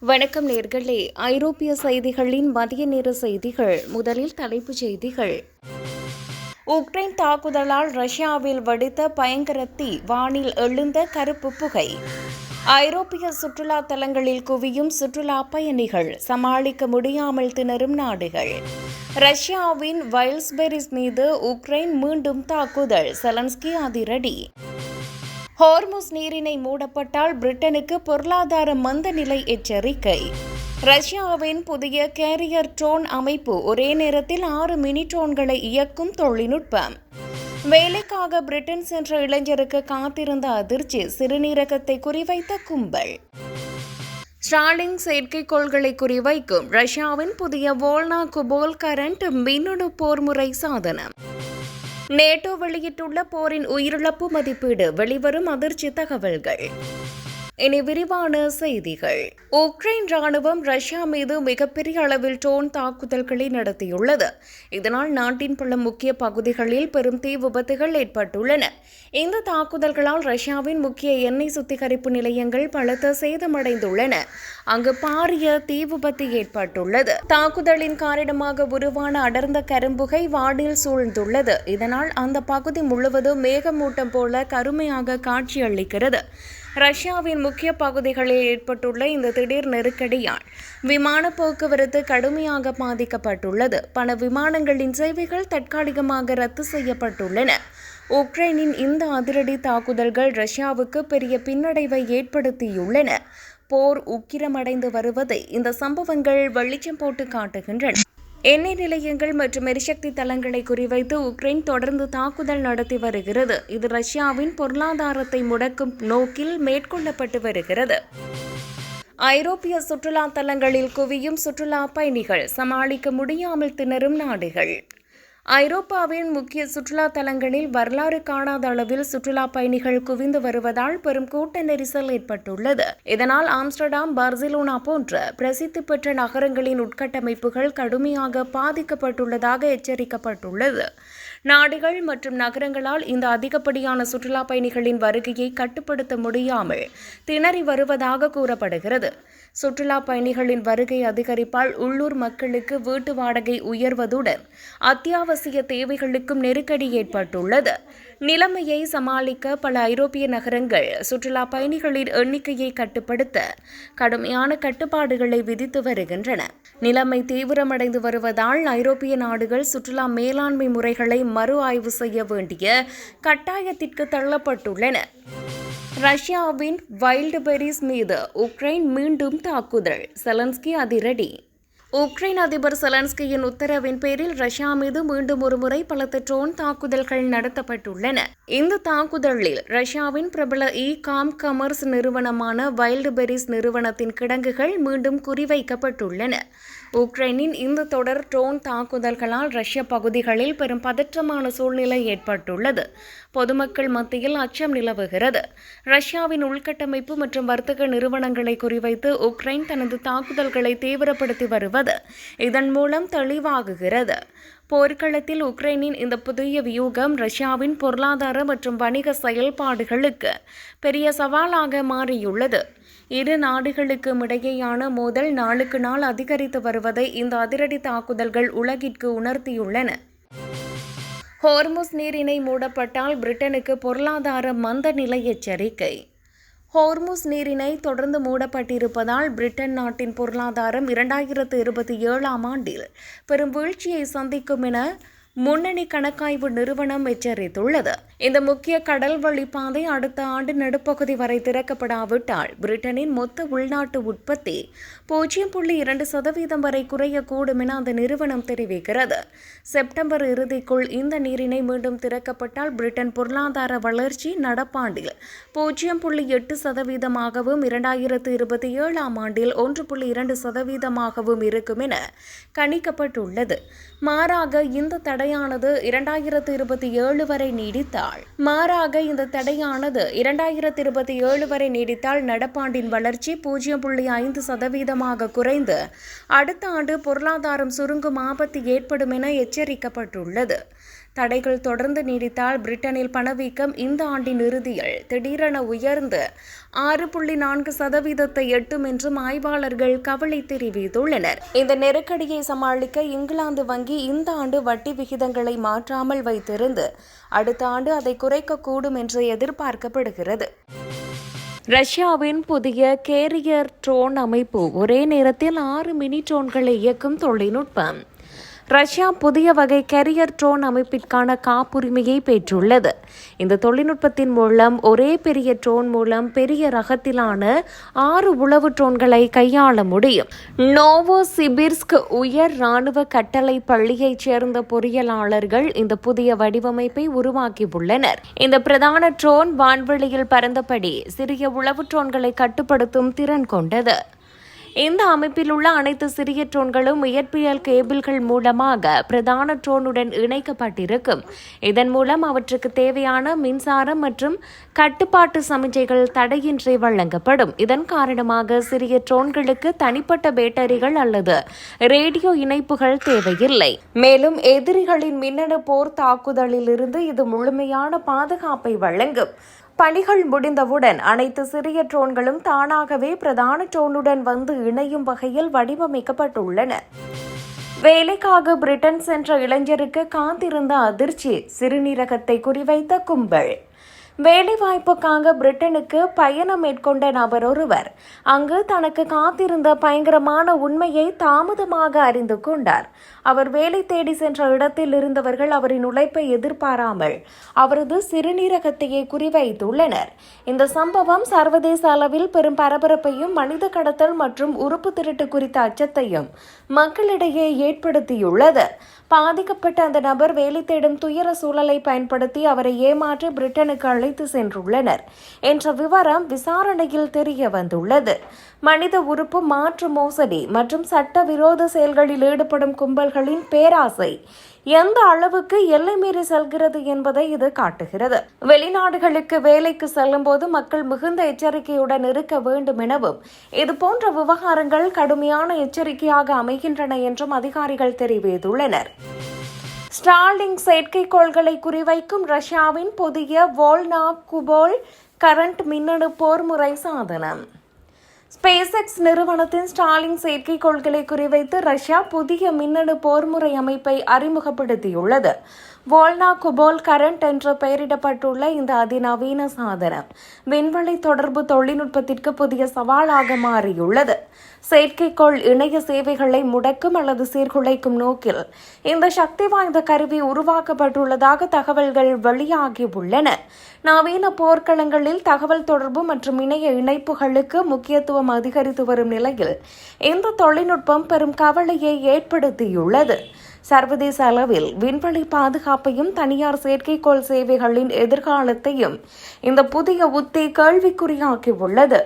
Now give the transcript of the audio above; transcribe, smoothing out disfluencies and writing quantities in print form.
வணக்கம் நேர்களே. ஐரோப்பிய செய்திகளின் மதிய நேர செய்திகள். முதலில் தலைப்புச் செய்திகள். உக்ரைன் தாக்குதலால் ரஷ்யாவில் வெடித்த பயங்கர தீ, வானில் எழுந்த கருப்பு புகை. ஐரோப்பிய சுற்றுலா தலங்களில் குவியும் சுற்றுலா பயணிகள், சமாளிக்க முடியாமல் திணறும் நாடுகள். ரஷ்யாவின் வைல்ஸ்பெரிஸ் மீது உக்ரைன் மீண்டும் தாக்குதல், செலன்ஸ்கி அதிரடி. ஹோர்முஸ் நீரிணை மூடப்பட்டால் பிரிட்டனுக்கு பொருளாதார மந்த நிலை எச்சரிக்கை. ரஷ்யாவின் புதிய கேரியர் ட்ரோன் அமைப்பு, ஒரே நேரத்தில் 6 மினி ட்ரோன்களை இயக்கும் தொழில்நுட்பம். வேலைக்காக பிரிட்டன் சென்ற இளைஞருக்கு காத்திருந்த அதிர்ச்சி, சிறுநீரகத்தை குறிவைத்த கும்பல். ஸ்டார்லிங் செயற்கைக்கோள்களை குறிவைக்கும் ரஷ்யாவின் புதிய வோல்னா குபோல் கரண்ட் மின்னணு போர்முறை சாதனம். நேட்டோ வெளியிட்டுள்ள போரின் உயிரிழப்பு மதிப்பீடு, வெளிவரும் அதிர்ச்சி தகவல்கள். இனி விரிவான செய்திகள். உக்ரைன் ராணுவம் ரஷ்யா மீது மிகப்பெரிய அளவில் ட்ரோன் தாக்குதல்களை நடத்தியுள்ளது. இதனால் நாட்டின் பல முக்கிய பகுதிகளில் பெரும் தீ விபத்துகள் ஏற்பட்டுள்ளன. இந்த தாக்குதல்களால் ரஷ்யாவின் முக்கிய எண்ணெய் சுத்திகரிப்பு நிலையங்கள் பலத்த சேதமடைந்துள்ளன. அங்கு பாரிய தீ விபத்து ஏற்பட்டுள்ளது. தாக்குதலின் காரணமாக உருவான அடர்ந்த கரும்புகை வானில் சூழ்ந்துள்ளது. இதனால் அந்த பகுதி முழுவதும் மேகமூட்டம் போல கருமையாக காட்சியளிக்கிறது. ரஷ்யாவின் முக்கிய பகுதிகளில் ஏற்பட்டுள்ள இந்த திடீர் நெருக்கடியால் விமான போக்குவரத்து கடுமையாக பாதிக்கப்பட்டுள்ளது. பல விமானங்களின் சேவைகள் தற்காலிகமாக ரத்து செய்யப்பட்டுள்ளன. உக்ரைனின் இந்த அதிரடி தாக்குதல்கள் ரஷ்யாவுக்கு பெரிய பின்னடைவை ஏற்படுத்தியுள்ளன. போர் உக்கிரமடைந்து வருவதை இந்த சம்பவங்கள் வெளிச்சம் போட்டு காட்டுகின்றன. எண்ணெய் நிலையங்கள் மற்றும் எரிசக்தி தளங்களை குறிவைத்து உக்ரைன் தொடர்ந்து தாக்குதல் நடத்தி வருகிறது. இது ரஷ்யாவின் பொருளாதாரத்தை முடக்கும் நோக்கில் மேற்கொள்ளப்பட்டு வருகிறது. ஐரோப்பிய சுற்றுலா தலங்களில் குவியும் சுற்றுலா பயணிகள், சமாளிக்க முடியாமல் திணறும் நாடுகள். ஐரோப்பாவின் முக்கிய சுற்றுலா தலங்களில் வரலாறு காணாத அளவில் சுற்றுலா பயணிகள் குவிந்து வருவதால் பெரும் கூட்ட நெரிசல் ஏற்பட்டுள்ளது. இதனால் ஆம்ஸ்டர்டாம், பார்சிலோனா போன்ற பிரசித்தி பெற்ற நகரங்களின் உட்கட்டமைப்புகள் கடுமையாக பாதிக்கப்பட்டுள்ளதாக எச்சரிக்கப்பட்டுள்ளது. நாடுகள் மற்றும் நகரங்களால் இந்த அதிகப்படியான சுற்றுலா பயணிகளின் வருகையை கட்டுப்படுத்த முடியாமல் திணறி வருவதாக கூறப்படுகிறது. சுற்றுலா பயணிகளின் வருகை அதிகரிப்பால் உள்ளூர் மக்களுக்கு வீட்டு வாடகை உயர்வதுடன் அத்தியாவசிய தேவைகளுக்கும் நெருக்கடி ஏற்பட்டுள்ளது. நிலைமையை சமாளிக்க பல ஐரோப்பிய நகரங்கள் சுற்றுலா பயணிகளின் எண்ணிக்கையை கட்டுப்படுத்த கடுமையான கட்டுப்பாடுகளை விதித்து வருகின்றன. நிலைமை தீவிரமடைந்து வருவதால் ஐரோப்பிய நாடுகள் சுற்றுலா மேலாண்மை முறைகளை மறு ஆய்வு செய்ய வேண்டிய கட்டாயத்திற்கு தள்ளப்பட்டுள்ளன. ரஷ்யாவின் வைல்ட்பெரிஸ் மீது உக்ரைன் மீண்டும் தாக்குதல், செலன்ஸ்கி அதிரடி. உக்ரைன் அதிபர் செலன்ஸ்கியின் உத்தரவின் பேரில் ரஷ்யா மீது மீண்டும் ஒருமுறை பலத்த ட்ரோன் தாக்குதல்கள் நடத்தப்பட்டுள்ளன. இந்த தாக்குதலில் ரஷ்யாவின் பிரபல காமர்ஸ் நிறுவனமான வைல்ட்பெரிஸ் நிறுவனத்தின் கிடங்குகள் மீண்டும் குறிவைக்கப்பட்டுள்ளன. உக்ரைனின் இந்த தொடர் ட்ரோன் தாக்குதல்களால் ரஷ்ய பகுதிகளில் பெரும் பதற்றமான சூழ்நிலை ஏற்பட்டுள்ளது. பொதுமக்கள் மத்தியில் அச்சம் நிலவுகிறது. ரஷ்யாவின் உள்கட்டமைப்பு மற்றும் வர்த்தக நிறுவனங்களை குறிவைத்து உக்ரைன் தனது தாக்குதல்களை தீவிரப்படுத்தி வருவது இதன் மூலம் தெளிவாகுகிறது. போர்க்களத்தில் உக்ரைனின் இந்த புதிய வியூகம் ரஷ்யாவின் பொருளாதார மற்றும் வணிக செயல்பாடுகளுக்கு பெரிய சவாலாக மாறியுள்ளது. இரு நாடுகளுக்கும் இடையேயான மோதல் நாளுக்கு நாள் அதிகரித்து வருவதை இந்த அதிரடி தாக்குதல்கள் உலகிற்கு உணர்த்தியுள்ளன. ஹோர்முஸ் நீரிணை மூடப்பட்டால் பிரிட்டனுக்கு பொருளாதார மந்த நிலை எச்சரிக்கை. ஹோர்முஸ் நீரிணை தொடர்ந்து மூடப்பட்டிருப்பதால் பிரிட்டன் நாட்டின் பொருளாதாரம் 2027ஆம் ஆண்டில் பெரும் வீழ்ச்சியை சந்திக்கும் என முன்னணி கணக்காய்வு நிறுவனம் எச்சரித்துள்ளது. இந்த முக்கிய கடல் வழிப்பாதை அடுத்த ஆண்டு நடுப்பகுதி வரை திறக்கப்படாவிட்டால் பிரிட்டனின் மொத்த உள்நாட்டு உற்பத்தி 0.2% வரை குறையக்கூடும் என அந்த நிறுவனம் தெரிவிக்கிறது. செப்டம்பர் இறுதிக்குள் இந்த நீரிணை மீண்டும் திறக்கப்பட்டால் பிரிட்டன் பொருளாதார வளர்ச்சி நடப்பாண்டில் 0.8%ஆகவும் 2027ஆம் ஆண்டில் 1.2%ஆகவும் இருக்கும் என கணிக்கப்பட்டுள்ளது. மாறாக இந்த தடையானது 2027 வரை நீடித்தால் நடப்பாண்டின் வளர்ச்சி 0.5% குறைந்து அடுத்த ஆண்டு பொருளாதாரம் சுருங்கும் ஆபத்து ஏற்படும் என எச்சரிக்கப்பட்டுள்ளது. தடைகள் தொடர்ந்து நீடித்தால் பிரிட்டனில் பணவீக்கம் இந்த ஆண்டின் இறுதியில் திடீரென உயர்ந்து 6.4% எட்டும் என்றும் ஆய்வாளர்கள் கவலை தெரிவித்துள்ளனர். இந்த நெருக்கடியை சமாளிக்க இங்கிலாந்து வங்கி இந்த ஆண்டு வட்டி விகிதங்களை மாற்றாமல் வைத்திருந்து அடுத்த ஆண்டு அதை குறைக்கக்கூடும் என்று எதிர்பார்க்கப்படுகிறது. ரஷ்யாவின் புதிய கேரியர் ட்ரோன் அமைப்பு ஒரே நேரத்தில் 6 மினி ட்ரோன்களை இயக்கும் தொழில்நுட்பம். ரஷ்யா புதிய வகை கேரியர் ட்ரோன் அமைப்பிற்கான காப்புரிமையை பெற்றுள்ளது. இந்த தொழில்நுட்பத்தின் மூலம் ஒரே பெரிய ட்ரோன் மூலம் பெரிய ரகத்திலான 6 உளவு ட்ரோன்களை கையாள முடியும். நோவோசிபிர்ஸ்க் உயர் ராணுவ கட்டளை பள்ளியைச் சேர்ந்த பொறியியலாளர்கள் இந்த புதிய வடிவமைப்பை உருவாக்கியுள்ளனர். இந்த பிரதான ட்ரோன் வான்வெளியில் பறந்தபடி சிறிய உளவு ட்ரோன்களை கட்டுப்படுத்தும் திறன் கொண்டது. இந்த அமைப்பில் உள்ள அனைத்து சிறிய ட்ரோன்களும் இயற்பியல் கேபிள்கள் மூலமாக பிரதான ட்ரோனுடன் இணைக்கப்பட்டிருக்கும். இதன் மூலம் அவற்றுக்கு தேவையான மின்சாரம் மற்றும் கட்டுப்பாட்டு சமிஞ்சைகள் தடையின்றி வழங்கப்படும். இதன் காரணமாக சிறிய ட்ரோன்களுக்கு தனிப்பட்ட பேட்டரிகள் அல்லது ரேடியோ இணைப்புகள் தேவையில்லை. மேலும் எதிரிகளின் மின்னணு போர் தாக்குதலிலிருந்து இது முழுமையான பாதுகாப்பை வழங்கும். பணிகள் முடிந்தவுடன் அனைத்து சிறிய ட்ரோன்களும் தானாகவே பிரதான ட்ரோனுடன் வந்து இணையும் வகையில் வடிவமைக்கப்பட்டுள்ளன. வேலைக்காக பிரிட்டன் சென்ற இளைஞருக்கு காத்திருந்த அதிர்ச்சி, சிறுநீரகத்தை குறிவைத்த கும்பல். வேலைவாய்ப்புக்காக பிரிட்டனுக்கு பயணம் மேற்கொண்ட நபர் ஒருவர் அங்கு தனக்கு காத்திருந்த பயங்கரமான உண்மையை தாமதமாக அறிந்து கொண்டார். அவர் வேலை தேடி சென்ற இடத்தில் இருந்தவர்கள் அவரின் உழைப்பை எதிர்பாராமல் அவரது சிறுநீரகத்தையே குறிவைத்துள்ளனர். இந்த சம்பவம் சர்வதேச அளவில் பெரும் பரபரப்பையும் மனித கடத்தல் மற்றும் உறுப்பு திருட்டு குறித்த அச்சத்தையும் மக்களிடையே ஏற்படுத்தியுள்ளது. பாதிக்கப்பட்ட அந்த நபர் வேலை தேடும் துயர சூழலை பயன்படுத்தி அவரை ஏமாற்றி பிரிட்டனுக்கு அழைத்து சென்றுள்ளனர் என்ற விவரம் விசாரணையில் தெரிய வந்துள்ளது. மனித உறுப்பு மாற்று மோசடி மற்றும் சட்டவிரோத செயல்களில் ஈடுபடும் கும்பல்களின் பேராசை எந்த அளவுக்கு எல்லை மீறி செல்கிறது என்பதை இது காட்டுகிறது. வெளிநாடுகளுக்கு வேலைக்கு செல்லும் போது மக்கள் மிகுந்த எச்சரிக்கையுடன் இருக்க வேண்டும் எனவும் இதுபோன்ற விவகாரங்கள் கடுமையான எச்சரிக்கையாக அமைகின்றன என்றும் அதிகாரிகள் தெரிவித்துள்ளனர். ஸ்டார்லிங்க் செயற்கைக்கோள்களை குறிவைக்கும் ரஷ்யாவின் புதிய வோல்னா குபோல் கரண்ட் மின்னணு போர்முறை சாதனம். ஸ்பேஸ்எக்ஸ் நிறுவனத்தின் ஸ்டார்லிங்க் செயற்கைக்கோள்களை குறிவைத்து ரஷ்யா புதிய மின்னணு போர்முறை அமைப்பை அறிமுகப்படுத்தியுள்ளது. வோல்னா குபோல் கரண்ட் என்ற பெயரிடப்பட்டுள்ள இந்த அதிநவீன சாதனம் விண்வெளி தொடர்பு தொழில்நுட்பத்திற்கு புதிய சவாலாக மாறியுள்ளது. செயற்கைக்கோள் இணைய சேவைகளை முடக்கும் அல்லது சீர்குலைக்கும் நோக்கில் இந்த சக்தி வாய்ந்த கருவி உருவாக்கப்பட்டுள்ளதாக தகவல்கள் வெளியாகியுள்ளன. நவீன போர்க்களங்களில் தகவல் தொடர்பு மற்றும் இணைய இணைப்புகளுக்கு முக்கியத்துவம் அதிகரித்து வரும் நிலையில் இந்த தொழில்நுட்பம் பெரும் கவலையை ஏற்படுத்தியுள்ளது. சர்வதேச அளவில் விண்வெளி பாதுகாப்பையும் தனியார் செயற்கைக்கோள் சேவைகளின் எதிர்காலத்தையும் இந்த புதிய உத்தி கேள்விக்குறியாக்கியுள்ளது.